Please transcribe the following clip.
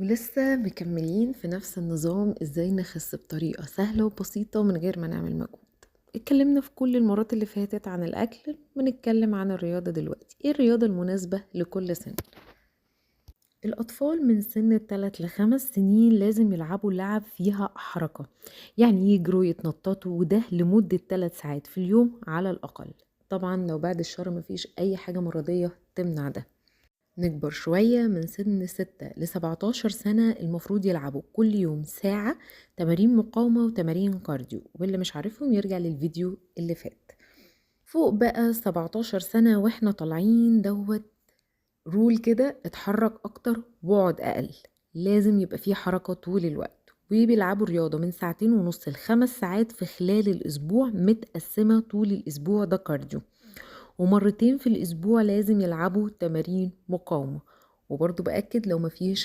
ولسه مكملين في نفس النظام ازاي نخس بطريقة سهلة وبسيطة من غير ما نعمل مجهود. اتكلمنا في كل المرات اللي فاتت عن الأكل، بنتكلم عن الرياضة دلوقتي. ايه الرياضة المناسبة لكل سن؟ الأطفال من سن 3 ل5 سنين لازم يلعبوا لعب فيها حركة، يعني يجروا يتنططوا، وده لمدة 3 ساعات في اليوم على الأقل. طبعا لو بعد الشر مفيش أي حاجة مرضية تمنع ده. نكبر شوية من سن 6 ل17 سنة المفروض يلعبوا كل يوم ساعة تمارين مقاومة وتمارين كارديو، واللي مش عارفهم يرجع للفيديو اللي فات. فوق بقى 17 سنة واحنا طالعين رول كده: اتحرك أكتر واقعد أقل. لازم يبقى فيه حركة طول الوقت، وبيلعبوا رياضة من 2.5 ل5 ساعات في خلال الأسبوع، متقسمة طول الأسبوع ده كارديو، ومرتين في الأسبوع لازم يلعبوا تمارين مقاومة. وبرضو بأكد لو مفيش